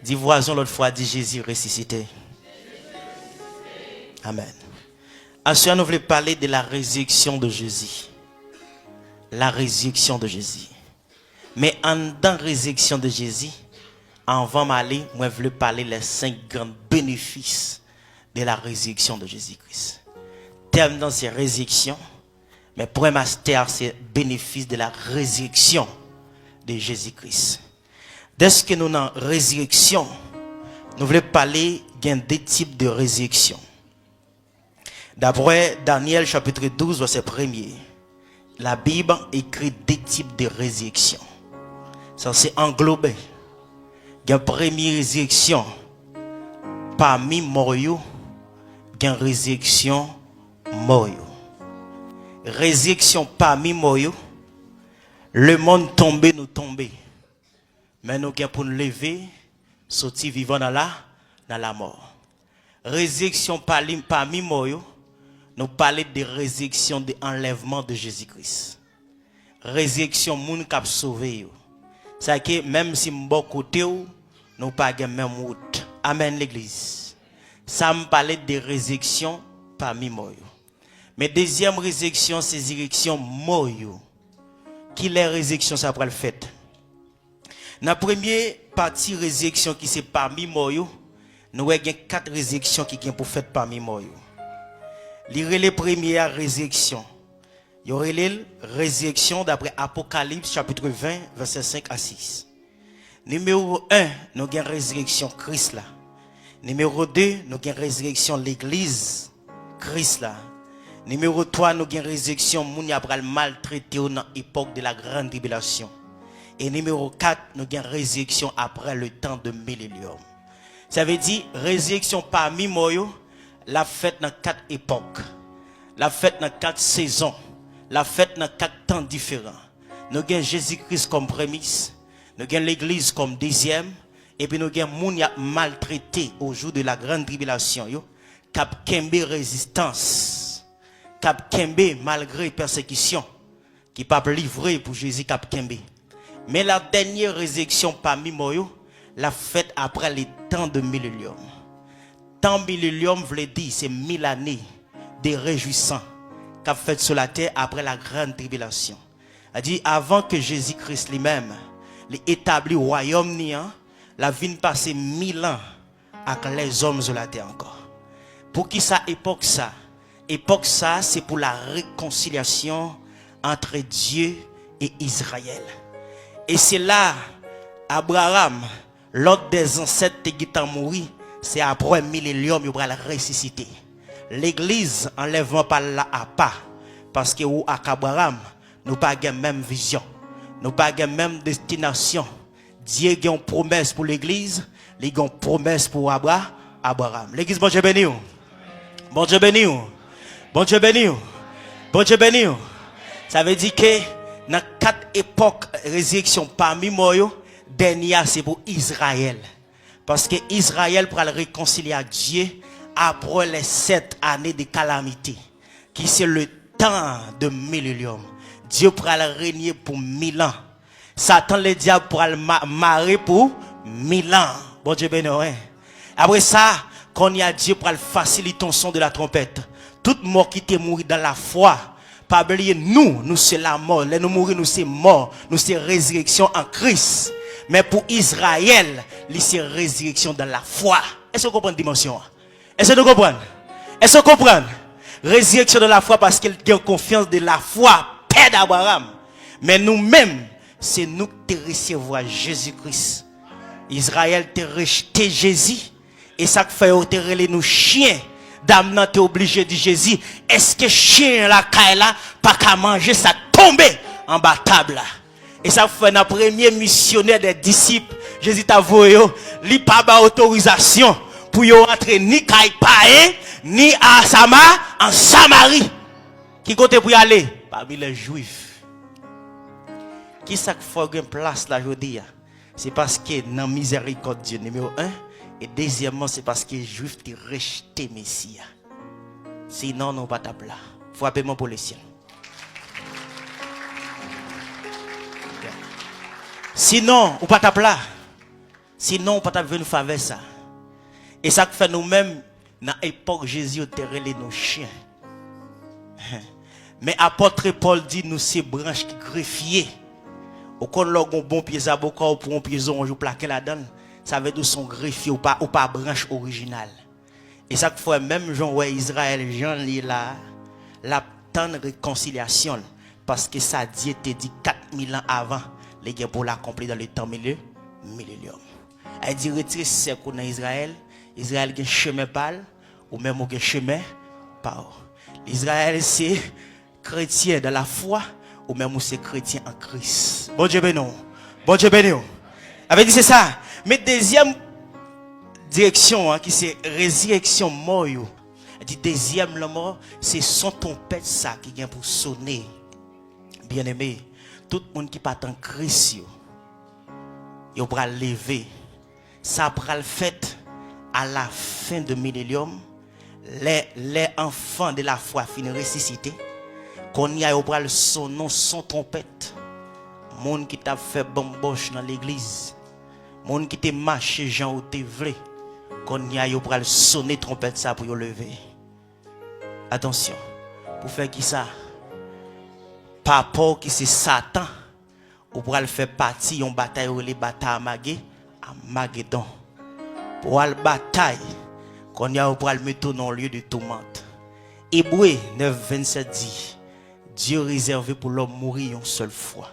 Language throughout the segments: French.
Dis voisin l'autre fois, dit Jésus ressuscité. Amen. Ensuite, nous voulons parler de la résurrection de Jésus. La résurrection de Jésus. Mais en dans la résurrection de Jésus, avant d'aller, moi je veux parler des 5 grands bénéfices de la résurrection de Jésus-Christ. Terme dans ces résurrections, mais pour un master, c'est bénéfice de la résurrection de Jésus-Christ. Dès que nous avons une résurrection, nous voulons parler d'un deux types de résurrection. D'après Daniel chapitre 12, verset 1er, la Bible écrit deux types de résurrection. Ça c'est englobé. Il y a une première résurrection parmi morts, il y a une résurrection mort. Résurrection parmi morts, le monde tombé, nous tombé. Mais nous avons pour nous lever, sortir vivant dans la mort. Résurrection parmi morts, nous parlons de résurrection de enlèvement de Jésus-Christ. Résurrection moun k'ap sauvé. C'est que même si m'bon côté nous pas gen même route. Amen l'église. Ça me parlait de résurrection parmi morts. Mais deuxième résurrection c'est résurrection mort. Qui les résurrection ça après le fait. Dans la première partie résurrection qui c'est parmi morts, nous avons 4 résurrections qui sont pour faire parmi morts. Lire les premières résurrections. Il y aurait les résurrections d'après Apocalypse chapitre 20 verset 5 à 6. Numéro 1, nous avons résurrection Christ là. Numéro 2, nous avons résurrection l'église Christ là. Numéro 3, nous avons résurrection moun après maltraité dans l'époque de la grande tribulation. Et numéro 4, nous avons résurrection après le temps de millénium. Ça veut dire résurrection parmi moi, la fête dans 4 époques. La fête dans 4 saisons. La fête dans 4 temps différents. Nous avons Jésus-Christ comme prémisse. Nous avons l'église comme deuxième. Et puis nous avons moun ya maltraité au jour de la grande tribulation. Cap kembe résistance. Cap kembe malgré persécution. Qui pas livré pour Jésus cap kembe. Mais la dernière résurrection parmi moi, la fête après les temps de millénium. Temps millénium veut dire c'est 1000 années de réjouissants qu'a fait sur la terre après la grande tribulation. A dit avant que Jésus-Christ lui-même établit le royaume niant, la vie passé 1000 ans avec les hommes sur la terre encore. Pour qui ça époque ça? Époque ça c'est pour la réconciliation entre Dieu et Israël. Et c'est là Abraham, l'autre des ancêtres qui est mort, c'est après un millénium il va la ressusciter. L'église enlèvement par là à pas parce que ou à Abraham nous pas la même vision, nous pas la même destination. Dieu a une promesse pour l'église, il a une promesse pour Abraham. L'église bon Dieu béni. Bon Dieu béni. Bon Dieu béni. Bon Dieu béni. Ça veut dire que dans 4 époques résurrection parmi moi, dernière c'est pour Israël. Parce que Israël pour le réconcilier à Dieu après les 7 années de calamité, qui c'est le temps de millénium. Dieu pourra le régner pour 1000 ans. Satan le diable pourra le marrer pour 1000 ans. Bon Dieu béni. Après ça, quand il y a Dieu pourra le faciliter ton son de la trompette. Toute mort qui t'est mort dans la foi. Pas oublier nous c'est la mort. Les nous mourir, nous c'est mort. Nous c'est résurrection en Christ. Mais pour Israël, c'est résurrection dans la foi. Est-ce que vous comprenez la dimension? Est-ce que vous comprenez? Est-ce que vous comprenez? Résurrection de la foi parce qu'il a confiance de la foi, Père d'Abraham. Mais nous-mêmes, c'est nous qui recevons Jésus-Christ. Israël t'a rejeté Jésus. Et ça fait que nous chiens. Dame t'es obligé de Jésus. Est-ce que chien la caille là pas qu'à manger ça tomber en bas table là? Et ça fait la première missionnaire des disciples. Jésus t'a voyé, li pas ba autorisation pour y entrer ni caille païen ni à Sama en Samarie. Qui côté pour y aller? Parmi les juifs. Qui ça fait une place là aujourd'hui? C'est parce que dans miséricorde Dieu numéro 1. Et deuxièmement, c'est parce que les Juifs ont rejeté Messie. Sinon, nous ne pas taper là. Frappez-moi pour les ciels. Sinon, on pas taper là. Sinon, on peut pas venir faire ça. Et ça fait nous-mêmes, dans l'époque, Jésus a terrelé nos chiens. Mais apôtre Paul dit, nous, ces branches qui greffier. Au qu'on l'a un bon pied à boca ou pour un pied on joue plaqué là-dedans. Ça veut dire son greffier ou pas branche originale. Et ça fait même Jean ouais Israël Jean là la tendre réconciliation parce que ça dit était dit 4000 ans avant les gars pour l'accomplir dans le temps millénium. Elle dit retirer c'est qu'on a Israël a un chemin pâle ou même un chemin pas. Israël c'est chrétien dans la foi ou même c'est chrétien en Christ. Bon Dieu béni. Bon Dieu béni. Avait dit c'est ça. Mais deuxième direction qui c'est résurrection mort. Elle dit deuxième la mort, c'est son trompette ça qui vient pour sonner. Bien-aimé, tout le monde qui part en Christ il va lever. Ça va le fait à la fin de millénium. Les enfants de la foi finissent ressusciter. Qu'on y a au son nom, son trompette. Monde qui t'a fait bamboche dans l'église. Monde qui t'a marché Jean ou t'es vrai. Qu'on y a au sonner trompette ça pour lever. Attention. Pour faire qui ça? Papa qui c'est Satan. Ou pour le faire partie d'une bataille ou les batailles à Magédon. Pour la bataille. Qu'on y a au le mettre dans le lieu de tourmente. Hébreux 9:27 dit. Dieu réservé pour l'homme mourir une seule fois.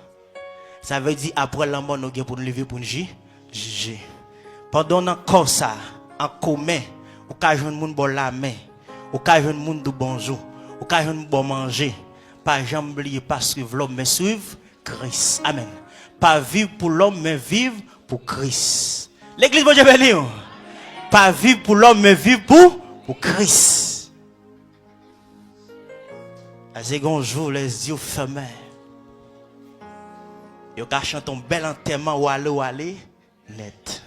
Ça veut dire après la mort, nous avons pour nous lever pour nous juger. Pendant encore ça, en commun, au cas où nous avons la main, au cas où nous avons bonjour, au cas où nous avons manger, pas jamais oublier, pas suivre l'homme, mais suivre Christ. Amen. Pas vivre pour l'homme, mais vivre pour Christ. L'église, bon Dieu béni. Pas vivre pour l'homme, mais vivre pour Christ. À second jour, les yeux fermés. Yo ka chante un bel enterrement ou aller net.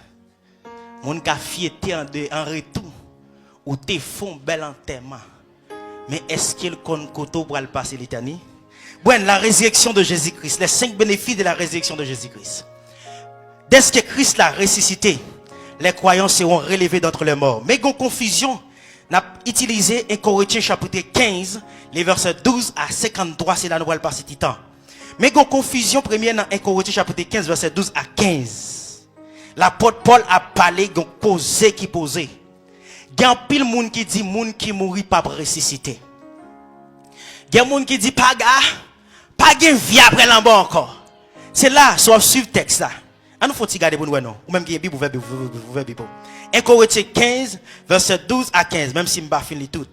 Mon ka fiété en retour ou te font bel enterrement. Mais est-ce qu'il compte koto pour aller passer l'éternité? Bon, la résurrection de Jésus-Christ, les 5 bénéfices de la résurrection de Jésus-Christ. Dès que Christ l'a ressuscité, les croyants seront relevés d'entre les morts. Mais il y a une confusion. N'a utilisé 1 Corinthiens chapitre 15, les versets 12 à 53, c'est là nous allons passer du temps. Mais il y a une confusion première dans 1 Corinthiens chapitre 15, verset 12 à 15. L'apôtre Paul a parlé, il y a posé qui posé. Il y a un pile monde qui dit, monde qui mourit pas ressuscité. Il y a un monde qui dit, pas de vie après l'en bas encore. C'est là, soit suivre le texte là. Il faut regarder pour nous, non. Ou même qui est Bible, vous verrez Bible. 1 Corinthiens 15, verset 12 à 15, même si je ne pas fini tout.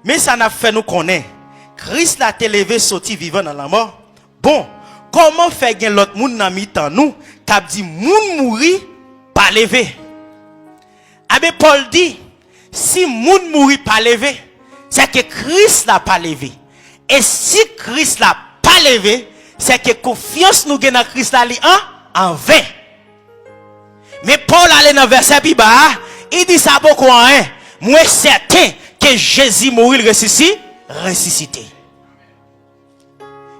Mais ça n'a fait nous connaître. Christ l'a élevé, sorti vivant dans la mort. Bon, comment faire gagner l'autre monde dans mi-temps nous, qui dit moun mourir, pas lever. Abbé Paul dit, si moun mourir pas lever, c'est que Christ l'a pas levé. Et si Christ l'a pas levé, c'est que confiance nous gagne dans Christ là en vain. Mais Paul allait dans verset plus bas, il dit ça beaucoup hein. Moi certain que Jésus mourit ressuscité.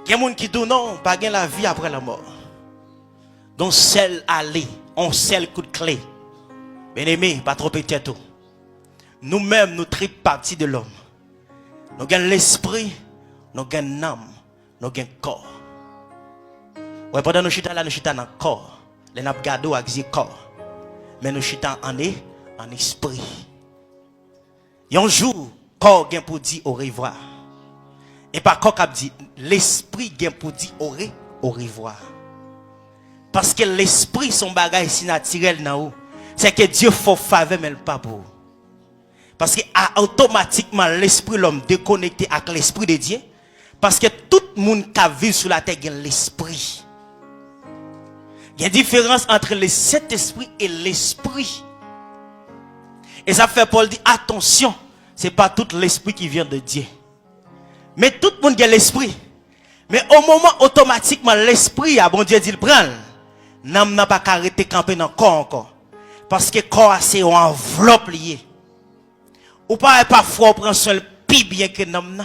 Il y a des gens qui disent non, pas gain la vie après la mort. Donc celle aller, on seul coup de clé. Bien-aimé, pas trop peut-être. Nous-mêmes, nous triple partie de l'homme. Nous avons l'esprit, nous avons l'âme, nous avons le corps. Ouais, pendant nous chita là, nous chita dans le corps. Les n'a gardé avec le corps. Mais nous chita en esprit. Un jour, corps vient pour dire au revoir. Et par corps dit l'esprit vient pour dire au revoir. Parce que l'esprit son bagage si naturel dans où, c'est que Dieu faut faveur mais pas pour. Parce que automatiquement l'esprit l'homme déconnecté avec l'esprit de Dieu parce que tout le monde qui vit sur la terre a l'esprit. Il y a une différence entre le Saint-Esprit et l'esprit. Et ça fait Paul dire attention, c'est pas tout l'esprit qui vient de Dieu. Mais tout le monde a l'esprit. Mais au moment automatiquement l'esprit a bon Dieu dit le prendre. N'a pas arrêté camper dans le corps encore. Parce que le corps c'est une enveloppe liée. Ou pas parfois on prend soin le plus bien que nous.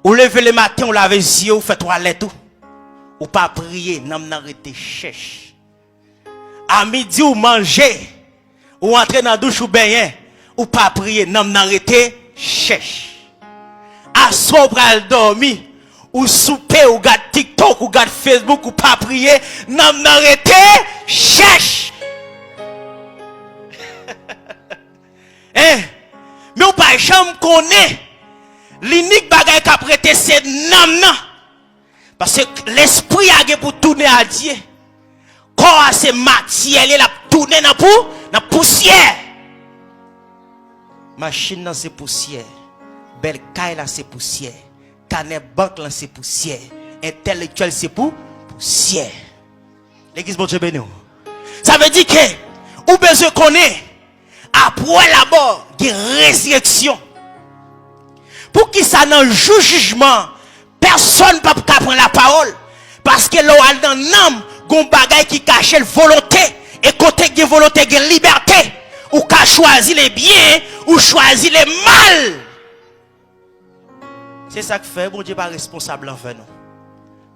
Ou lever le matin, on lave les yeux, on fait toilette tout. Ou pas prier, nous arrêté cherche. À midi ou manger, ou entrer dans la douche ou baigner, ou pas prier, non n'arrêter, cherche. À soir pral dormir, ou souper, ou garde TikTok, ou garde Facebook, ou pas prier, non n'arrêter, cherche. Hein? Mais ou pas jamais connaît l'unique bagaille qu'a prêté c'est non. Parce que l'esprit a pour tourner à Dieu. Corps c'est matière, il a tourné dans la poussière. Machine c'est poussière. Belle caille là c'est poussière. Canet banque là c'est poussière. Intellectuel c'est poussière. L'église bon Dieu béni. Ça veut dire que ou besoin connaît après la mort, il y a résurrection. Pour qui ça dans le jugement, personne ne peut prendre la parole. Parce que l'on a dans l'âme, il y a un bagage qui cache la volonté. Et côté de volonté, il y a liberté. Ou qu'a choisi les biens, ou choisi les mal. C'est ça que fait, bon Dieu pas responsable en fait, non.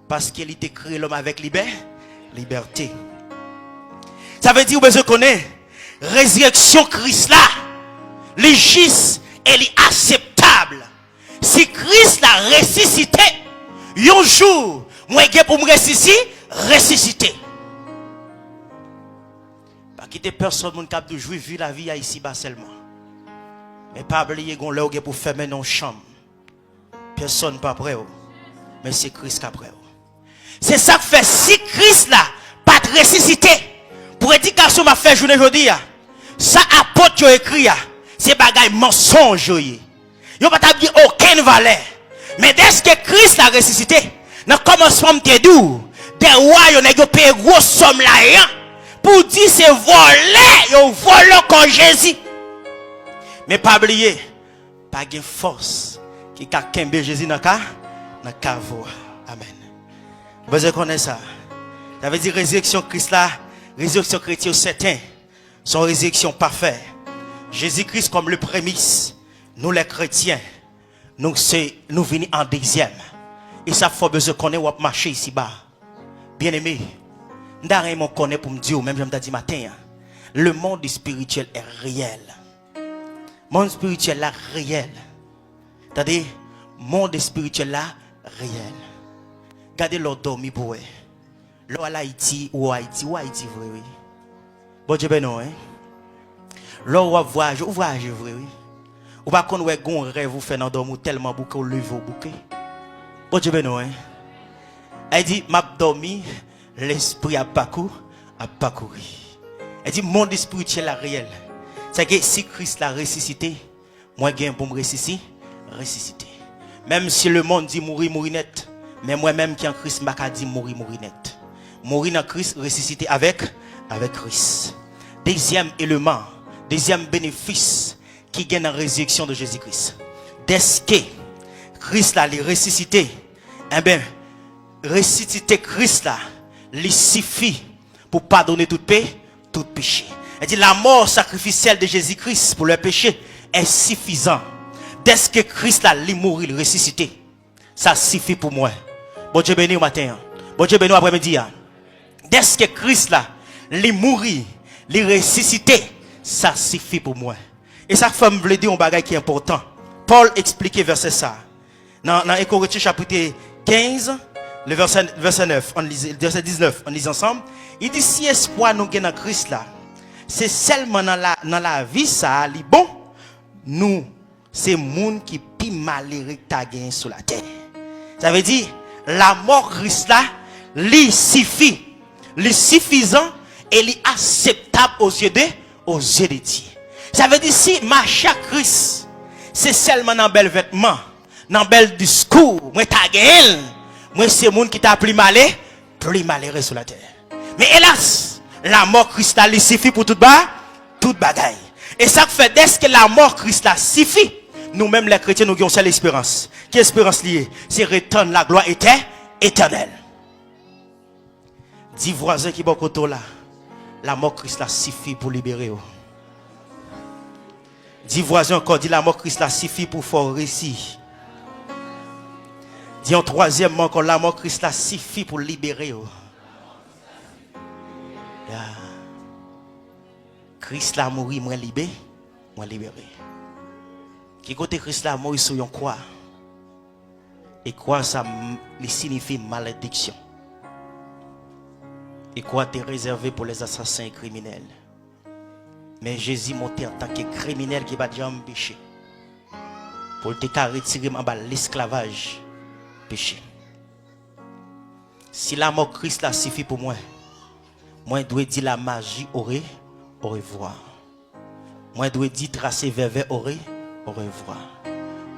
Parce qu'il a créé l'homme avec liberté. Ça veut dire, vous connaissez, résurrection Christ là, légis, elle est acceptable. Si Christ l'a ressuscité, un jour, moi je pour me ressusciter. Pas quitter personne qui a toujours vu la vie ici bas seulement. Mais pas oublier qu'on l'a pour fermer nos chambres. Personne pas prêt. Mais c'est Christ qui a prêt. C'est ça que fait si Christ là pas ressuscité. Pour éducation m'a fait journée aujourd'hui. Ça apporte écrit c'est bagaille mensonge. Yo pas dit aucune valeur. Mais dès que Christ a ressuscité, dans le commencement de doux, des rois yo n'ont payé grosse somme là pour dire c'est volé, yo volé comme Jésus. Mais pas oublier, pas de force qui a kembe Jésus dans la voix. Amen. Vous connaissez ça. Ça veut dire résurrection Christ là, résurrection chrétienne certain, son résurrection parfaite. Jésus-Christ comme le prémisse. Nous les chrétiens, nous venons en deuxième. Et ça faut besoin qu'on ait marché ici bas. Bien aimé, nous connaît pour me dire, même je me dit matin, le monde spirituel est réel. Le monde spirituel là réel. C'est-à-dire, le monde spirituel là réel. Regardez l'autre dormi pour eux. L'eau à Haïti ou Haïti vrai oui. Bon Dieu ben non hein. L'eau à voyage vrai oui. Ou pas qu'on ouais gon rêve vous fait dans dormir tellement bouquet ou lever au bouquet. Bon Dieu ben non hein. Elle dit m'a dormi l'esprit a parcouru. Elle dit monde spirituel là réel. C'est que si Christ l'a ressuscité, moi gain pour me ressusciter. Même si le monde dit mourir net, mais moi-même qui en Christ m'a dit mourir net. Mourir dans Christ, ressusciter avec Christ. Deuxième élément, deuxième bénéfice qui gagne dans la résurrection de Jésus-Christ. Dès que Christ là, il ressuscité, eh bien, ressusciter Christ là, il suffit pour pardonner tout péché. Elle dit la mort sacrificielle de Jésus-Christ pour le péché est suffisant. Dès que Christ là, il mourit, il ressuscité, ça suffit pour moi. Bon Dieu béni au matin. Bon Dieu béni après-midi. Dès que Christ là, il mourit, il ressuscité, ça suffit pour moi. Et ça fait me dire un bagage qui est important. Paul expliquait verset ça. Dans Corinthiens chapitre 15, le verset 9, on lit, verset 19, on lit ensemble. Il dit si espoir nous gagne dans Christ là, c'est seulement dans la vie ça, li bon, nous, c'est monde qui pi malheureux ta gagne sur la terre. Ça veut dire, la mort Christ là, li suffit, li suffisant et li acceptable aux yeux de Dieu. Ça veut dire si marcher Christ, c'est seulement dans bel vêtement, dans bel discours, moi ta gagne, moi c'est monde qui t'a plus malheureux sur la terre. Mais hélas, la mort Christ là, li suffit pour toute bagaille. Et ça fait dès que la mort Christ là suffit, nous-mêmes les chrétiens nous avons seule espérance. Quelle espérance liée? C'est retourner la gloire éternelle. 10 voisins qui sont là, la mort Christ là suffit pour libérer. 10 voisins encore dit la mort Christ là suffit pour faire récit. Dis en troisième encore la mort Christ là suffit pour libérer. Christ l'a mouru, moi libéré, moi libéré. Qui côté Christ l'a mouru sur une croix. Et quoi ça signifie malédiction. Et quoi t'es réservé pour les assassins et criminels. Mais Jésus monté en tant que criminel qui va jamais péché. Pour te retirer en bas l'esclavage péché. Si la mort Christ là suffit pour moi, moi je dois dire la magie au revoir. Moi je dois dire tracer vers au revoir.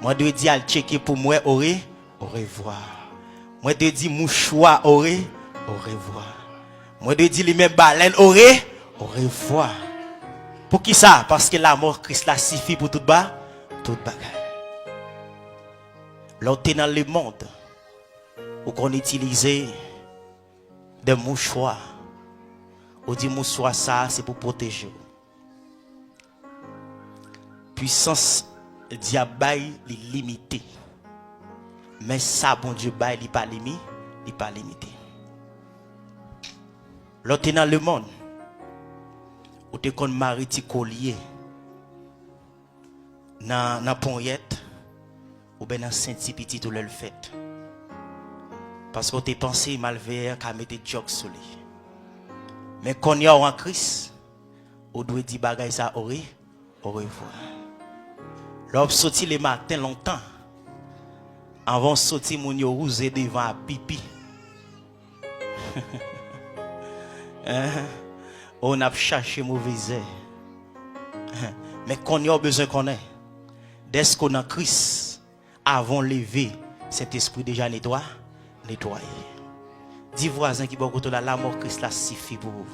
Moi je dois dire al checker pour moi au revoir. Moi je dois dire mouchoir au revoir. Moi je dois dire les mêmes baleines au revoir. Pour qui ça? Parce que la mort Christ là suffit pour tout bas, tout bagage. L'autre dans le monde où qu'on utilise des mouchoirs. On dit mouchoir ça c'est pour protéger. Puissance diable est limitée. Mais ça bon Dieu bail il pas limité, il pas limité. L'autre dans le monde où te kon mari ti collier dans poignette ou ben dans senti petit tout le fait. Parce que t'es pensé malveillant qu'à mettre joke sur lui. Mais quand y a en Christ, on doit dire bagay ça au revoir. L'homme sorti le matin longtemps. Avant sorti mon yo rousé devant pipi. On a cherché mauvais air. Mais quand y a besoin qu'on ait, dès qu'on a Christ, avant lever, cet esprit déjà nettoyé. Dis voisins qui beaucoup de la mort Christ là suffit pour vous.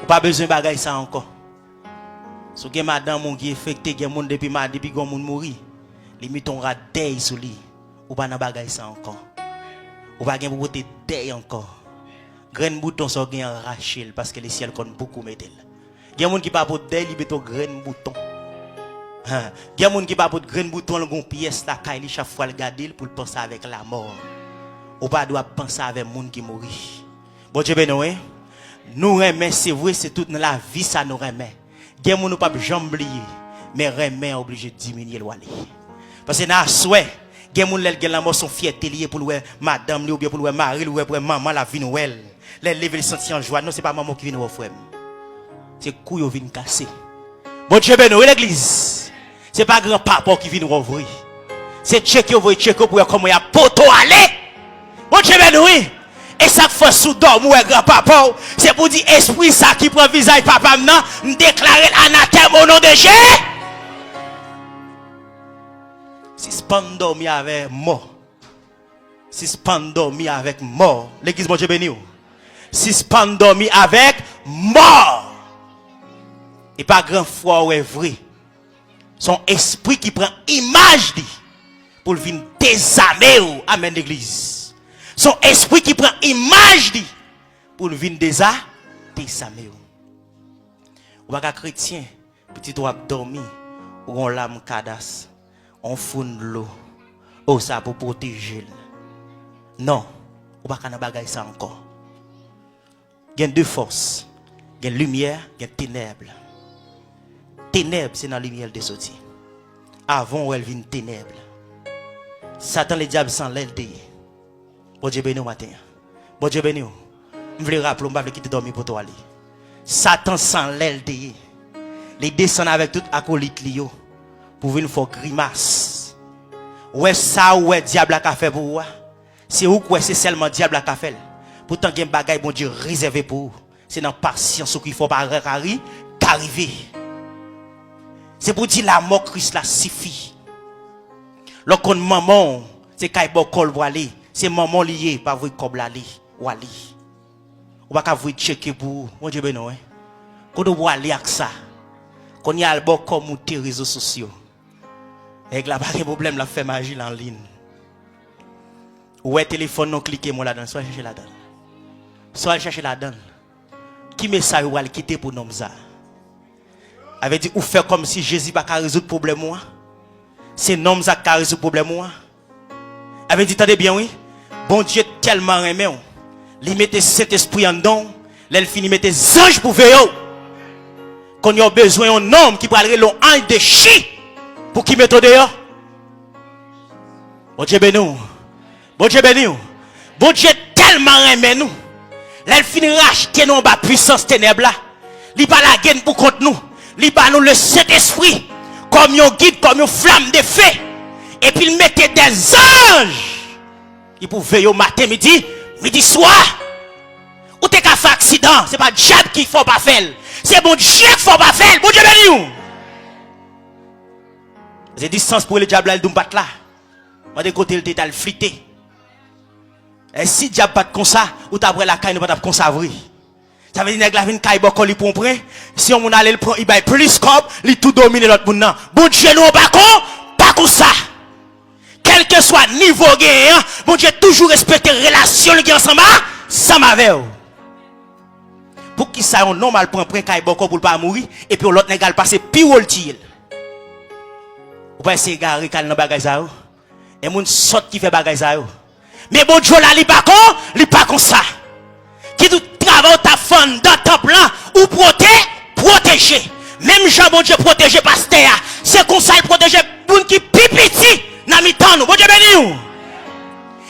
Pas besoin de bagaille ça encore. Si vous avez madame mon qui infecté, qui monde depuis depuis qu'on moun mourir, limite on ra deuil sur lui. Ou pas na bagaille ça encore. Ou pas gen pour boter deuil encore. Grain bouton so gen arraché parce que le ciel compte beaucoup mettel. Gen monde qui pas pour deuil, li beto grain bouton. Gen monde qui pas pour grain bouton le gon pièce la kay li chaque fois le garder pour penser avec la mort. Ou pas doit penser avec monde qui mourit. Bon Dieu béni. Nous remet c'est vrai c'est tout dans la vie ça nous remet. Gen moun nous pas jamais oublier mais remet obligé de diminuer le wali. Parce que na souhait gen moun lel gen la mort son fierté lié pour louer madame li ou bien pour louer mari ou pour maman la vie noël. Les lever le sentir en joie non c'est pas maman qui vient nous frère. C'est couille vient casser. Bon Dieu béni l'église. C'est pas grand papa qui vient nous ouvrir. C'est checker pour comment y a poto aller. Bon Dieu béni. Et ça fait sous dorme ou grand papa, c'est pour dire esprit ça qui prend visage papa maintenant, me déclarer l'anathème au nom de Jésus. Si spandormi avec mort. Si spandormi avec mort. L'église bon Dieu béni. Si spandormi avec mort. Et pas grand foi ou est vrai. Son esprit qui prend image pour venir désarmer. Amen l'église. Son esprit qui prend image pour venir désarmer. Ou pas chrétien, petit doigt dormir, ou on lame cadas, on fout l'eau, ou ça pour protéger. Non, ou pas qu'on bagaille ça encore. Il y a deux forces, il y a lumière, il y a ténèbres. Ténèbres, c'est dans la lumière de sortie. Avant où elle vient ténèbres. Satan le diable sans l'aile. Bon Dieu béni matin. Bon Dieu béni. Je veux rappeler, on va quitter dormir pour toi. Satan sans l'aile de. Il descend avec tout acolyte lio pour venir faire grimace. Ouais ça ouais diable a fait pour vous. C'est où quoi c'est seulement diable a fait. Pourtant il y a un bagage bon Dieu réservé pour vous. C'est dans patience qu'il faut pas arriver. C'est pour dire la mort Christ la suffit. Lorsqu'on maman c'est kay bokol pour aller. C'est maman lié, pas vous comme la li, wali. Ou pas vous checker pour, mon Dieu béni, hein. Quand vous aller avec ça, quand y a le bon comme les réseaux sociaux, avec la pas de problème, la fait magie en ligne. Ou un téléphone non cliquez moi là-dedans, soit chercher là-dedans. Soit chercher là-dedans. Qui message ou aller quitter pour nous ça? Avait dit ou faire comme si Jésus pas résoudre problème moi. C'est nom ça qui résoudre problème moi. Avait dit attendez bien oui. Bon Dieu tellement aimé. Il mettait cet esprit en dedans, L'elle finit mettre des anges pour veiller. Quand il y a besoin d'un homme qui parlerait l'ange de chi pour qu'il mette dehors. Bon Dieu béni. Bon Dieu béni. Bon Dieu tellement aimé nous. L'elle finit racheter nos bas puissance ténèbres là. Il pas la gaine pour contre nous. Il pas nous le Saint-Esprit comme un guide, comme une flamme de feu. Et puis il mettait des anges. Il pour veiller au matin, midi soir. Ou t'es qu'à faire accident, c'est pas diable qui faut pas faire. C'est bon Dieu qui faut pas faire. Bon Dieu béni. J'ai distance pour le diable là, il doit battre là. Moi de côté il était le flité. Et si le diable bat comme ça, ou t'après la caille ne pas comme ça vrai. Ça veut dire que la vie caille beaucoup li pour prendre. Si on aller le prend, il bail plus scope, il tout dominer l'autre monde nan. Bon Dieu nous pas comme ça. Quel que soit niveau gagnant, bon Dieu toujours respecter relation qui ensemble sans avec. Pour qui ça on normal prend caille beaucoup pour pas mourir et puis l'autre négal passer pire le tir. Ou pas essayer garer cal dans bagage ça. Et moun sort qui fait bagage ça. Mais bon Dieu là, il pas comme ça. Qui tout travail ta femme dans ta plan ou protéger. Même Jean bon Dieu protéger pasteur. C'est comme ça il protéger moun qui pipiti dans mi-temps nous. Bon Dieu béni.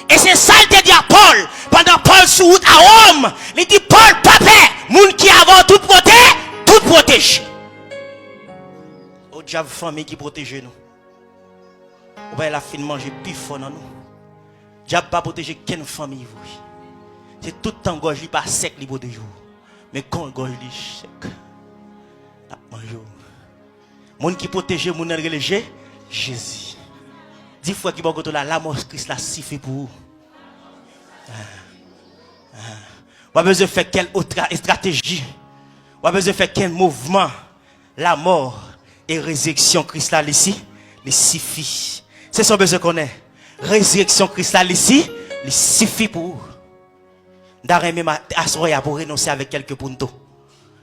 Et c'est ça il te dit à Paul pendant Paul sur route à Rome, il dit Paul papa, moun qui avant tout protéger. Au diable famille qui protège nous. On va la fin manger plus fort dans nous. Diable pas protéger quelle famille vous. C'est tout le temps gorge pas sec li de jour. Mais quand gorge li sec. La manger. Moun qui protège moun relégé Jésus. 10 fois qui va côté la mort Christ la siffle pour vous. Pas besoin de faire quelle autre stratégie. Pas besoin de faire quel mouvement. La mort et résurrection Christ là ici, il suffit. C'est ça besoin qu'on ait. Résurrection Christ là ici, il suffit pour vous. D'arrêter même à pour renoncer avec quelques puntos.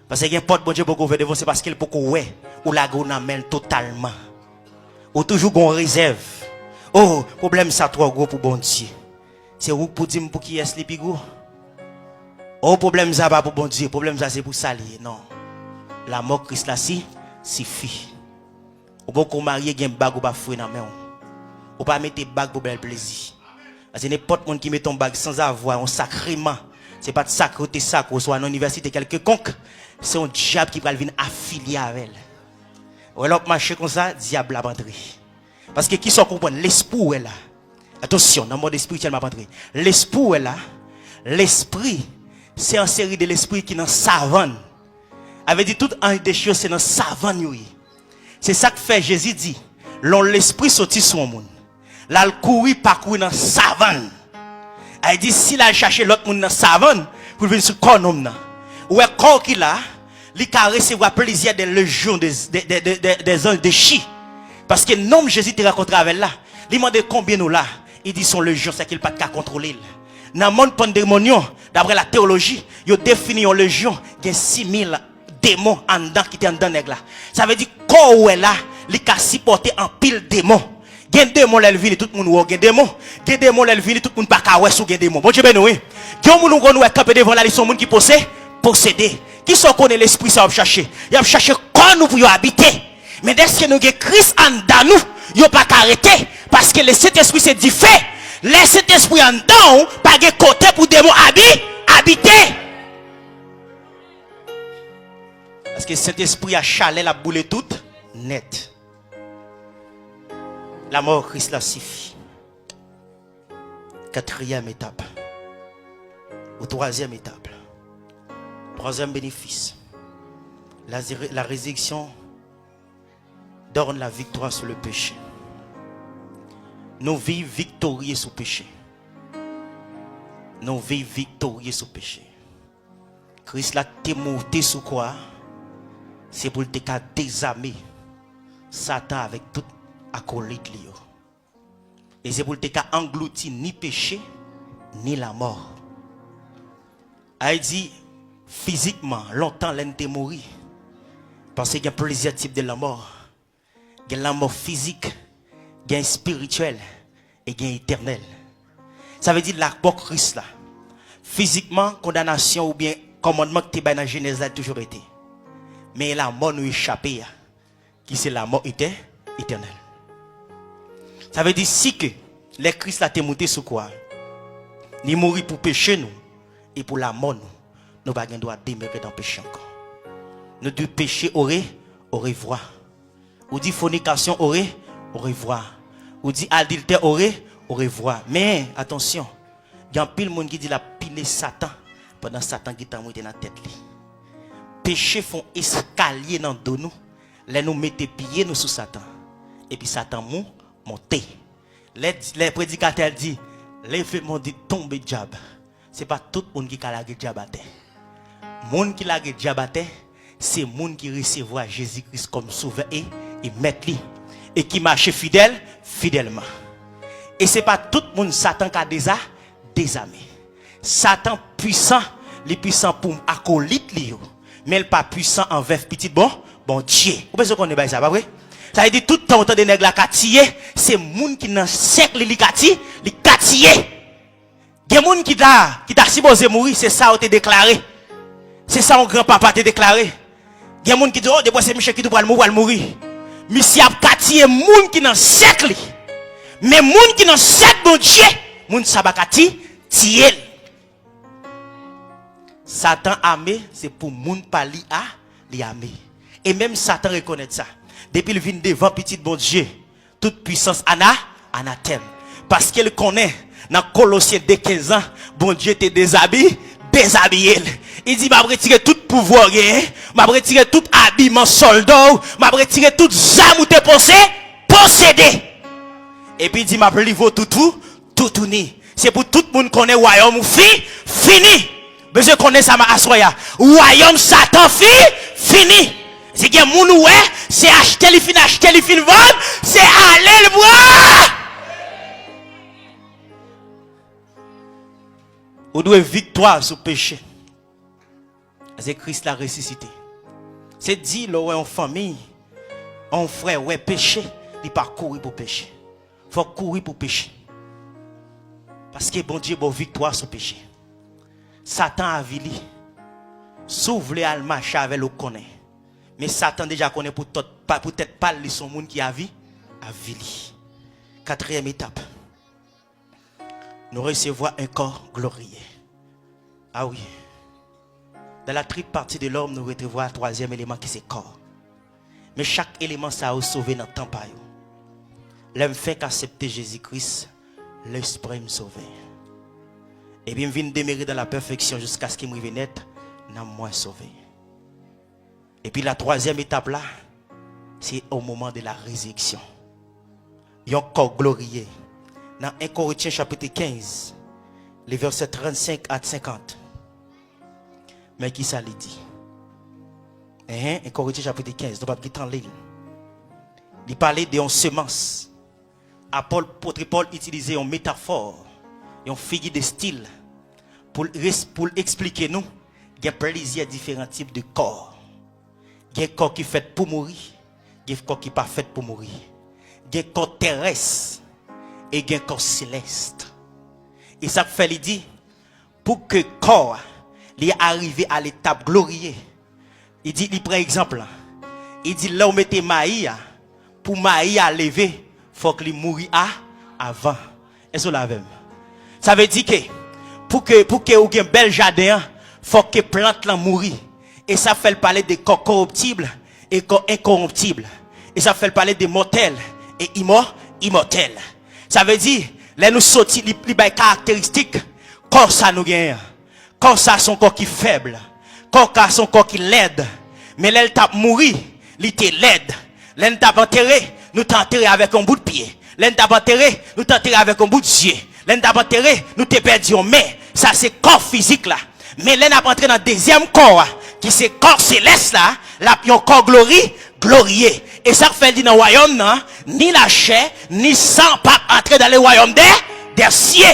Parce qu'il y a un pote bon Dieu pour gouverner devant c'est parce qu'il peut ouais ou la go n'amène totalement. Ou toujours gon réserve. Oh, problème ça trop gros pour bon Dieu. C'est où pour dire pour qui est le plus gros. Oh, problème ça pas pour bon Dieu, problème ça c'est pour salier. Non. La mort Christ là si suffit. Ou bon qu'on marie gen bag ou pas fouer dans main. Ou pas mettre bag pour bel plaisir. Parce que n'importe monde qui met ton bag sans avoir un sacrement, c'est pas de sacreté sacre soit à l'université quelconque, c'est un diable qui va venir affilier avec elle. Ou alors marcher comme ça, diable a rentré. Parce que qui sont comprendre l'esprit est là. Attention, dans le monde spirituel m'a rentré. L'esprit est là. L'esprit, c'est une série de l'esprit qui est dans savane. Avait dit tout un des choses c'est dans savane oui. C'est ça que fait Jésus dit, l'esprit sorti sur le monde. Là, il courir, parcourir dans la savane. Il dit, si là, il cherche l'autre monde dans la savane, pour venir sur le corps homme. Ou est corps qui là, il a recevoir plaisir des légions, des anges, des chi. Parce que nom Jésus te rencontré avec là. Il demande combien nous là. Il dit son légion, c'est qu'il n'a pas de contrôler. Dans le monde pandémonion, d'après la théologie, il a défini une légion, il y a 6000 démons en dedans qui étaient en dedans là. Ça veut dire, corps où est là, il a supporté en pile démons. Gen démon l'elle vini tout le monde ou gen démon l'elle vini tout le monde pas ka ouais sou gen démon. Bon Dieu ben oui. Gen moun ou ouais camper devant la li son monde qui posséder. Qui sont connaît l'esprit ça va chercher. Il va chercher quand nous pour habiter. Mais dès que nous gen Christ en dedans nous, yo pas arrêter parce que le Saint-Esprit c'est dit fait. Le Saint-Esprit en dedans pas gen côté pour démon habiter. Parce que Saint-Esprit a chalé la boule toute net. La mort Christ la suffit. 4e étape. Ou 3e étape. 3e bénéfice. La résurrection donne la victoire sur le péché. Nous vivons victorieux sur le péché. Nous vivons victorieux sur le péché. Christ l'a témoigné sur quoi? C'est pour te désarmer Satan avec toute acolyte liyo. Et c'est pour te engloutir ni péché ni la mort. Il dit physiquement longtemps l'ente mourir parce qu'il y a plusieurs types de la mort. Il y a la mort physique, il y a spirituelle et il y a éternelle. Ça veut dire la mort Christ là. Physiquement condamnation ou bien commandement que tu as dans Genèse a toujours été. Mais la mort nous échappé, qui c'est la mort éternelle. Ça veut dire si que les Christ a été monté sur quoi? Ni mourir pour pécher nous et pour la mort nous. Nous n'avons pas droit de demeurer dans le péché encore. Nous devons pécher au revoir. Ou dit fornication au revoir. Ou dit adultère au revoir. Mais attention, il y a un pile monde qui dit la pile Satan pendant Satan qui t'a monté dans la tête. Péché font escalier dans dos nous. Là nous mettez pieds nous sous Satan. Et puis Satan monter. Les prédicateurs disent l'effet dit tomber diable. C'est pas tout le monde qui a lâché diable à terre. Monde qui lâché diable à terre, c'est monde qui recevra Jésus-Christ comme sauveur et maître et qui marche fidèlement. Et c'est pas tout le monde Satan qui a désarmé. Satan puissant, il est puissant pour acolyte mais il n'est pas puissant envers petit bon Dieu. Vous pensez qu'on est ça, pas vrai? Ça veut dire tout le temps de nèg la katiyé, c'est monde qui dans siècle li katiyé. Il y a monde qui t'a supposé mourir, c'est ça on t'a déclaré. C'est ça mon grand-papa t'a déclaré. Il y a monde qui dit oh depuis c'est Michel qui doit mourir. Monsieur a katiyé monde qui dans siècle. Mais monde qui dans siècle bon Dieu, monde ça ba kati tiel. Satan armé, c'est pour monde pas li armé. Et même Satan reconnaît ça. Depuis qu'il vient devant petit bon Dieu, toute puissance anathème. Parce qu'il connaît, dans Colossiens de 15 ans, bon Dieu te déshabillé. Il dit, m'a retiré tout pouvoir, m'a retiré tout habillement soldat, m'a retiré toute arme ou te possédé. Et puis il dit, m'a livré tout ni. C'est pour tout le monde connaît royaume fini. Besoin connaît ça m'a assoya. Royaume Satan fini. C'est que moun ouais, c'est acheter les fin vendre, c'est aller le voir. Ou doit victoire sur péché. C'est Christ l'a ressuscité. C'est dit là ouais en famille, en frère ouais péché, il pas courir pour pécher. Faut courir pour pécher. Parce que bon Dieu bon victoire sur péché. Satan a vili. S'ouvre les almaches avec le connaît. Mais Satan déjà connaît peut-être pas son monde qui a vu à vili. Quatrième étape. Nous recevons un corps glorieux. Ah oui. Dans la tripartie de l'homme, nous recevons un troisième élément qui c'est corps. Mais chaque élément ça a sauvé dans le temps. L'homme fait qu'accepter Jésus-Christ, l'esprit me sauve. Et bien, je viens demeurer dans la perfection jusqu'à ce qu'il me vienne être, non moins sauvé. Et puis la troisième étape là, c'est au moment de la résurrection. Il y a un corps glorieux. Dans 1 Corinthiens chapitre 15, les versets 35 à 50. Mais qui ça lui dit? 1 Corinthiens chapitre 15, nous ne pouvons pas en ligne. Il parlait de semence. Apôtre Paul utilisait une métaphore, une figure de style pour expliquer nous qu'il y a plusieurs différents types de corps. Il y a un corps qui est fait pour mourir, il y a un corps qui n'est pas fait pour mourir. Il y a un corps terrestre et il y a un corps céleste. Et ça fait lui dire, pour que le corps arrive à l'étape glorieuse, il dit, il prend exemple, il dit là où mettez Maïa, pour Maïa lever, il faut qu'il mourir avant. Est-ce que vous l'avez? Ça veut dire que pour que vous ayez un bel jardin, il faut que la plante mourir. Et ça fait parler de corps corruptibles et corps incorruptibles. Et ça fait parler de mortels et immortels. Ça veut dire, là nous sortis les caractéristiques, corps ça nous gagne. Corps ça son corps qui est faible. Corps ça son corps qui laide. Mais là il tape mourir, il était laide. Là il tape enterré, nous t'enterré avec un bout de pied. Là il tape enterré, nous t'enterré avec un bout de yeux. Là il tape enterré, nous t'es perdu. Mais ça c'est corps physique là. Mais là on entré dans le deuxième corps, qui c'est corps céleste là, là il y a un corps glorieux. Et ça fait dire dans le royaume, non, ni la chair, ni sang pas entrer dans le royaume des cieux.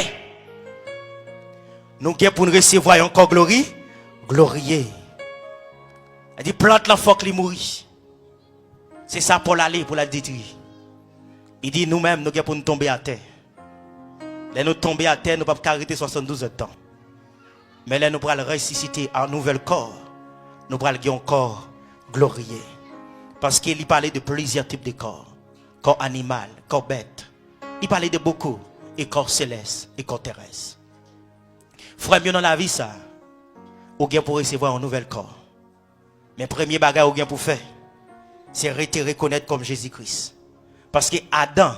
Nous sommes pour nous recevoir un corps glorieux. Il dit plante la faut qu'il mourit. C'est ça pour l'aller, pour la détruire. Il dit nous-mêmes, nous sommes pour nous tomber à terre. Là nous tomber à terre, nous ne pouvons pas arrêter 72 heures de temps. Mais là, nous pourrons le ressusciter en nouvel corps. Nous pourrons le corps glorieux. Parce qu'il parlait de plusieurs types de corps. Corps animal, corps bête. Il parlait de beaucoup. Et corps céleste, et corps terrestre. Frère, mieux dans la vie, ça. Ou bien pour recevoir un nouvel corps. Mais premier bagage ou bien pour faire, c'est te reconnaître comme Jésus-Christ. Parce que Adam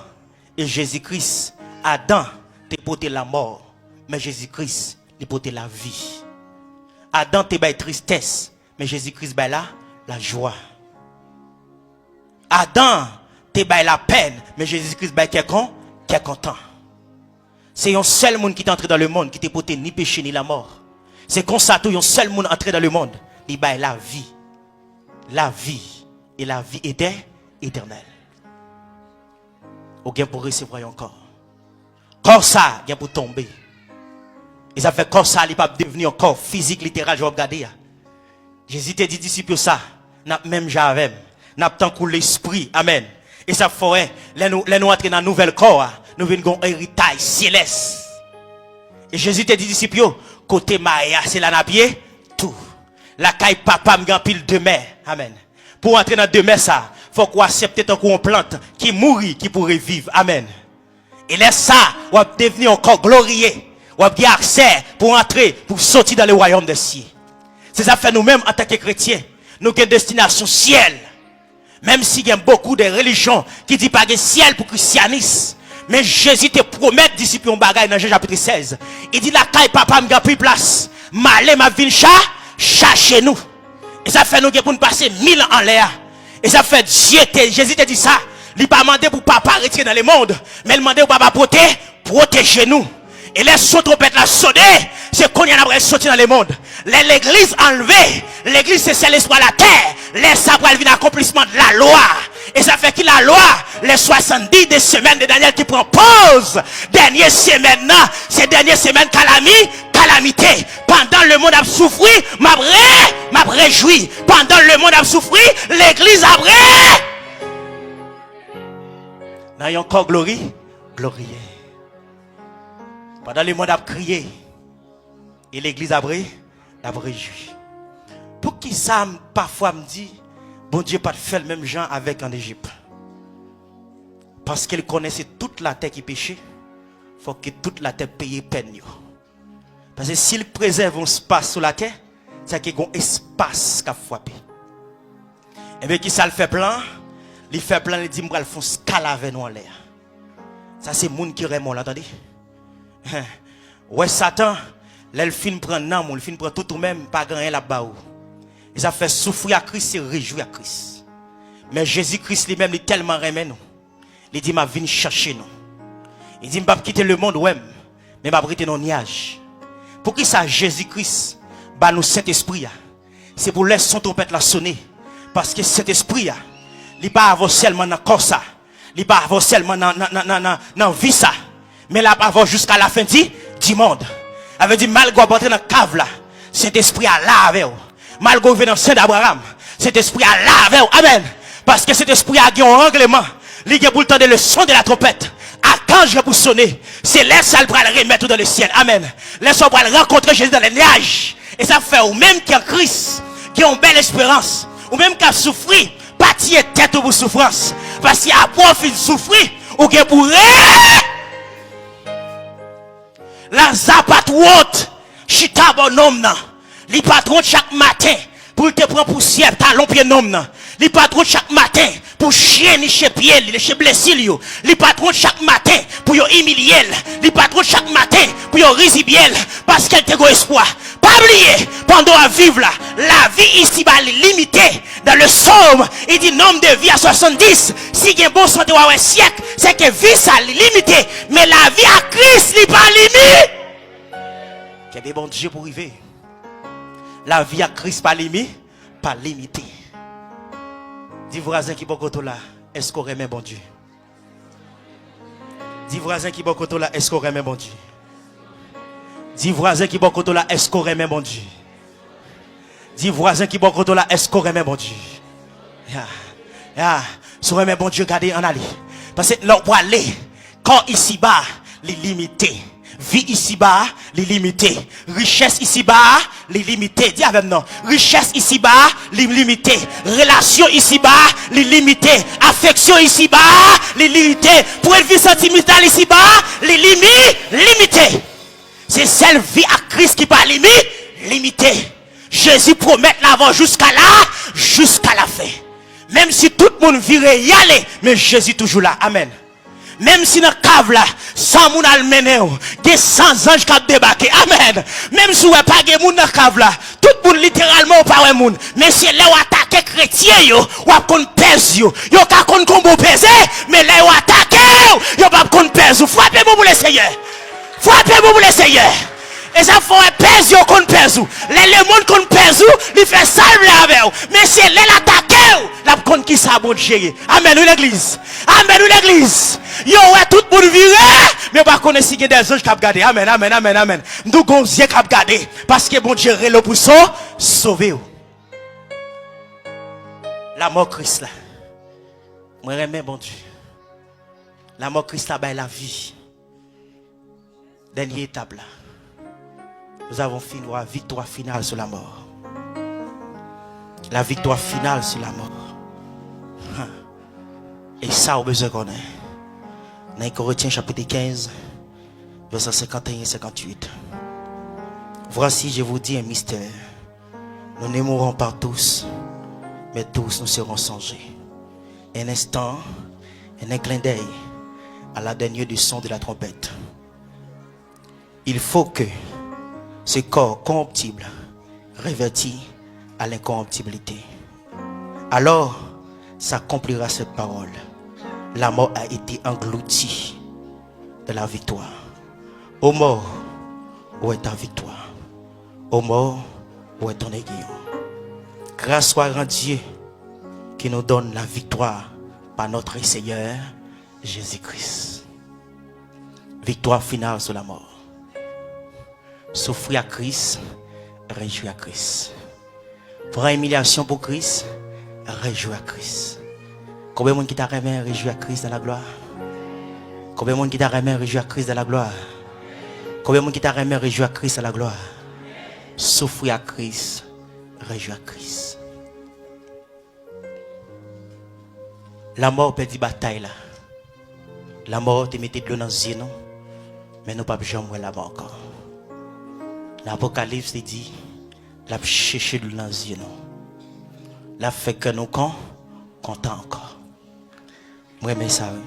et Jésus-Christ, Adam t'a porté la mort, mais Jésus-Christ t'a porté la vie. Adam t'a la tristesse, mais Jésus-Christ t'a la joie. Adam t'a la peine, mais Jésus-Christ t'a content. C'est un seul monde qui est entré dans le monde qui t'a porté ni péché ni la mort. C'est comme ça tout un seul monde entré dans le monde, il t'a la vie. La vie et la vie éternelle. Ou bien pour recevoir encore. Corps ça, bien pour tomber. Et ça fait corps ça, il pas devenir un corps physique, littéral, je vais regarder. Jésus t'a dit disciples ça, n'a même j'avais, n'a pas tant l'esprit, amen. Et ça fait, là nous entrer dans un nouvel corps, nous venons un héritage céleste. Et Jésus t'a dit disciples, côté Maria, c'est la napier, tout. La caille papa me pile demain. Amen. Pour entrer dans demain ça, faut qu'on accepte tant qu'on plante qui mourit qui pourrait vivre. Amen. Et laisse ça, on va devenir encore glorieux. On va avoir accès pour entrer, pour sortir dans le royaume des cieux. C'est ça fait nous-mêmes en tant que chrétiens. Nous avons une destination ciel. Même s'il y a beaucoup de religions qui disent pas de ciel pour christianisme. Mais Jésus te promet disciples en bagaille dans Jean chapitre 16. Il dit la caille papa me pris place. Malé ma vie cherchez nous. Et ça fait nous pour nous passer 1000 ans en l'air. Et ça fait Jésus te dit ça. Il n'a pas demandé pour papa retirer dans le monde. Mais il demandé pour papa protéger nous. Et les sons trompettes la sonner. C'est qu'on y en a sorti dans le monde. L'église enlevée. L'église c'est l'espoir de la terre. Les sabres viennent accomplissement de la loi. Et ça fait que la loi, les 70 des semaines de Daniel qui prend pause. Dernière semaine, c'est dernière semaine calamité. Pendant le monde a souffert, m'a réjoui. Pendant le monde a souffert, l'église a bré. N'a y encore glorieux. Pendant le monde a crié. Et l'église a réjoui. Pour qui ça parfois me dit, bon Dieu pas fait le même genre avec en Égypte. Parce qu'il connaissait toute la terre qui péchait, il faut que toute la terre paye peine. Parce que s'il préserve un espace sur la terre, c'est qu'il y a un espace qui a frappé. Et bien qui ça le fait plein, il fait plein, il dit, il faut scalaver nous en l'air. Ça c'est le monde qui remonte, là, attendez. Ouais, Satan, là, le film prend nom, le film prend tout ou même, pas grand là-bas. Et ça fait souffrir à Christ et réjouir à Christ. Mais Jésus-Christ lui-même, il tellement remet nous. Il dit, ma vie chercher nous. Il dit, je ne vais pas quitter le monde, ouais, mais je vais arrêter nos nuages. Pour qui ça, Jésus-Christ, bah nous cet esprit, c'est pour laisser son trompette la sonner. Parce que cet esprit, il n'est pas avoir seulement dans le corps ça. Il n'est pas avoir seulement dans la vie ça. Mais il va avoir jusqu'à la fin du monde. Il avait dit, malgré rentrer dans la cave là, cet esprit a lavé. Malgré venir dans le sein d'Abraham, cet esprit a lavé. Amen. Parce que cet esprit a un règlement. Il a pour le temps de le son de la trompette. Archange pour sonner. C'est laisse ça le remettre dans le ciel. Amen. Laisse ça rencontrer Jésus dans les nuages. Et ça fait ou même qui a Christ, qui a une belle espérance, ou même qui a souffert, pâtir tête pour souffrance. Parce qu'il y a profit de souffrir, ou qui pour la zapatroute, chita bonhomme, li patron chaque matin, pour te prendre poussière, talon pied nom, li patron chaque matin, pour chien ni chez pied, li chez blessé li patron chaque matin, pour yo humilier, li patron chaque matin, pour yo risibiel, parce qu'elle te go espoir. Pas oublier, pendant à vivre là, la vie ici va limitée. Dans le psaume, il dit nombre de vie à 70. Si il y a un bon santé ou un siècle, c'est que vie ça limité. Mais la vie à Christ n'est pas limitée. Quel est bon Dieu pour arriver? La vie à Christ pas limité. Pas limité. Dis voisin qui bon côté là, est-ce qu'on remet bon Dieu? Dis voisin qui bon côté là, est-ce qu'on remet bon Dieu? Dis voisin qui bon côté là, est-ce qu'on remet bon Dieu? Dis voisin qui bon côté là, est-ce qu'on remet bon Dieu? Si on remet bon Dieu, regardez en aller. Parce que l'on peut aller, quand ici bas, les limité. Vie ici-bas, les limitée. Richesse ici-bas, les limitée. Dis avec non. Richesse ici-bas, les limitée. Relation ici-bas, les limitée. Affection ici-bas, les limitée. Pour une vie sentimentale ici-bas, les limitées. C'est celle vie à Christ qui pas limitée. Jésus promet l'avant jusqu'à là, jusqu'à la fin. Même si tout le monde virait y aller, mais Jésus toujours là. Amen. Même si dans la cave là, 100 moun al mené, il y a 100 anges qui ont débarqué. Amen. Même si vous n'avez pas de moun dans la cave là, tout le monde littéralement pas de moun. Mais c'est là où attaquer chrétien, ou à qu'on pèse, yo ka qu'on combo pèse, mais là où attaquer, yo pas qu'on pèse. Frappez-moi pour le Seigneur. Frappez-moi pour le Seigneur. Et ça faut un pèse yo qu'on pèse. Les monde qu'on pèse, il fait ça avec. Mais c'est là l'attaquer, la qu'on qui ça bon Dieu. Amen ou l'église. Amen ou l'église. Yo ouais tout le monde viré, mais pas connaître si il y a des anges qui ont gardé. Amen, amen, amen, amen. Nous gonzier qui ont gardé parce que bon Dieu le pour sauver. La mort Christ là. Moi j'aime bon Dieu. La mort Christ là la vie. Dernière étape là. Nous avons fini la victoire finale sur la mort. La victoire finale sur la mort. Et ça, on a besoin qu'on ait. Dans Corinthiens chapitre 15, verset 51 et 58. Voici, je vous dis un mystère. Nous ne mourrons pas tous, mais tous nous serons changés. Un instant, un clin d'œil à la dernière du son de la trompette. Il faut que ce corps corruptible revêtit à l'incorruptibilité. Alors s'accomplira cette parole. La mort a été engloutie de la victoire. Ô mort, où est ta victoire? Ô mort, où est ton aiguillon? Grâce soit à Dieu qui nous donne la victoire par notre Seigneur Jésus-Christ. Victoire finale sur la mort. Souffrir à Christ, réjouir à Christ. Prendre humiliation pour Christ, réjouir à Christ. Combien de monde qui t'a remis réjouir à Christ dans la gloire? Combien de monde qui t'a remis réjouir à Christ dans la gloire? Combien de monde qui t'a remis réjouir à Christ dans la gloire? Souffrir à Christ, réjouir à Christ. La mort perdit bataille là. La mort te mettait de l'eau dans les yeux, mais nous ne pouvons jamais la mort encore. L'Apocalypse dit, la chercher de l'eau dans les yeux, la fait que nous content encore. Moi j'aime ça, oui.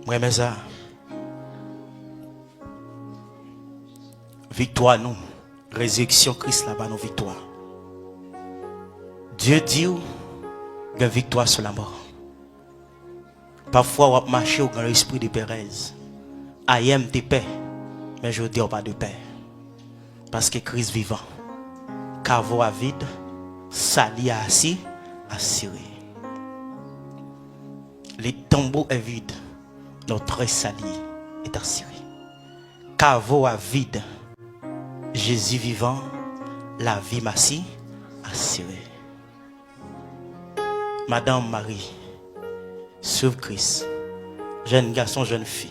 Moi j'aime ça. Victoire nous, résurrection Christ là-bas nous victoire. Dieu dit qu'il y a victoire sur la mort. Parfois, on va marcher dans l'esprit de Pérez. Aïe, de paix. Mais je ne dis pas de paix. Parce que Christ vivant. Caveau à vide. Sali à assis. Assuré. Le tombeau est vide. Notre sali est assuré. Caveau à vide. Jésus vivant. La vie m'assis. Assurée. Madame Marie. Sauve Christ. Jeune garçon, jeune fille.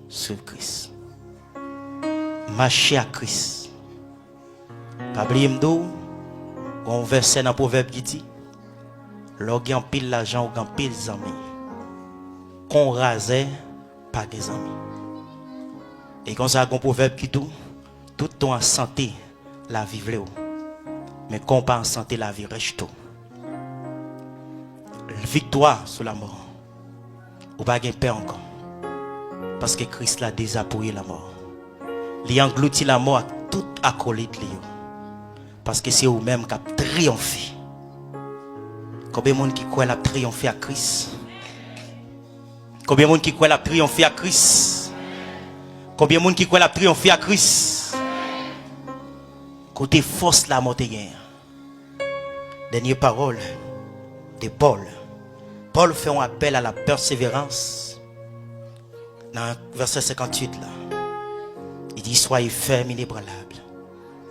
Sauve Christ. Marchez à Christ. Pas oublier m'dou. On verset dans le proverbe qui dit. Lorsqu'on pile l'argent ou on pile les amis. Qu'on rasait pas des amis. Et quand ça a un proverbe qui dit. Tout ton en santé la vie vle. Mais qu'on pas en santé la vie reste. Victoire sur la mort. Ou pas de paix encore. Parce que Christ l'a désappuyé la mort. Il a englouti la mort à tout acolyte. Parce que c'est vous-même qui avez triomphé. Combien de monde qui croit la triompher à Christ? Combien de monde qui croit la triompher à Christ? Combien de monde qui croit la triompher à Christ? Côté force la mort de guerre. Dernière parole de Paul. Paul fait un appel à la persévérance. Dans verset 58 là. Il dit soyez fermes, inébranlables.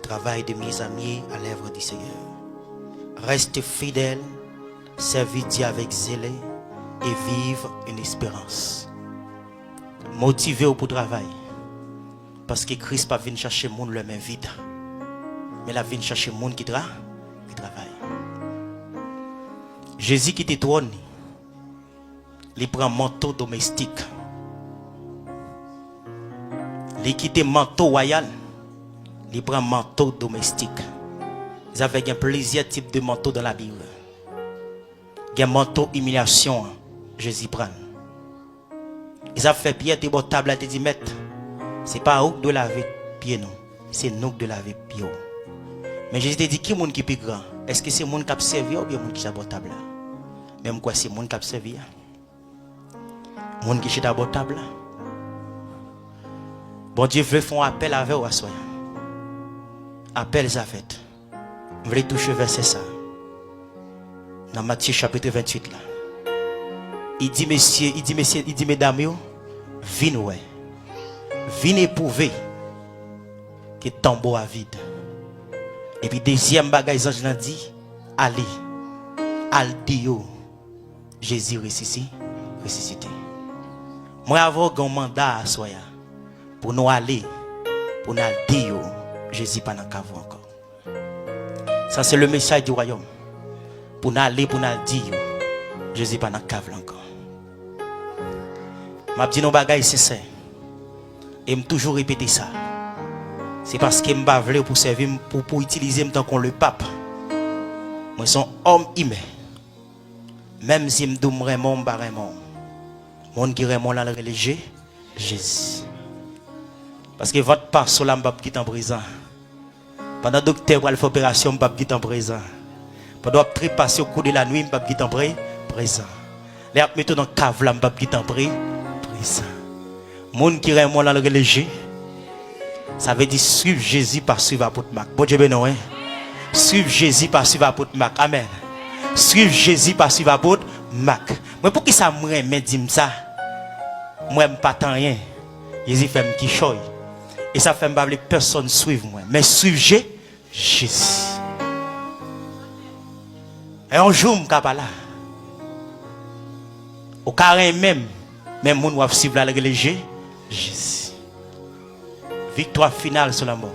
Travail de mes amis à l'œuvre du Seigneur. Reste fidèle, servez Dieu avec zèle et vive une espérance. Motivez-vous pour travail. Parce que Christ pas venu chercher monde le main vide. Mais il vient chercher monde qui travaille. Jésus qui était trône, il prend manteau domestique. Il quitte manteau royal, il prend manteau domestique. Vous avez un plaisir type de manteau dans la Bible. Il y a un manteau humiliation, Jésus prend. Ils ont fait pied de votre table, ils dit maître, c'est pas où de laver pied non, c'est nous de laver pied. Mais Jésus te dit qui est monde qui est plus grand? Est-ce que c'est monde qui a servi ou bien monde qui est à votre table? Même quoi c'est monde qui a servi? Monde qui est à votre table? Bon Dieu veut faire un appel avec vous à soi. Appel Zafet. Vous voulez toucher verset ça. Dans Matthieu chapitre 28 là. Il dit messieurs, il dit mesdames, venez ouais. Venez éprouver que tambour à vide. Et puis deuxième bagage ange dit allez. Al Dio. Jésus ressuscité. Moi avoir un mandat à soi pour nous aller pour nous dire Jésus pas dans cave encore. Ça c'est le message du royaume. Pour nous aller pour nous dire Jésus pas dans cave encore. M'a dit nos bagages sincères. Et me toujours répéter ça. C'est parce que m'pa vle pour servir pour utiliser me tant qu'on le pape. Moi son homme humain. Même si me doum vraiment pas vraiment. Monde qui vraiment la religieux Jésus. Parce que votre passe là m'pa quitter en prison. Pendant docteur pour faire opération m'pa quitter en prison. Pendant trépasser au cours de la nuit m'pa quitter en prison. Les a mettre dans cave là m'pa quitter en prison. Monde qui vraiment la religieux. Ça veut dire suivre Jésus par suivre apôtre Marc. Bon Dieu béni. Suivre Jésus par suivre apôtre Marc. Amen. Suivre Jésus par suivre apôtre Marc. Mais pour qui ça me dit ça? Moi, je ne pas rien. Jésus fait un petit choix. Et ça fait que personne suivre moi. Mais suivre Jésus. Et un jour, je ne suis pas là. Au carré même les gens doivent suivre la religion Jésus. Victoire finale sur la mort.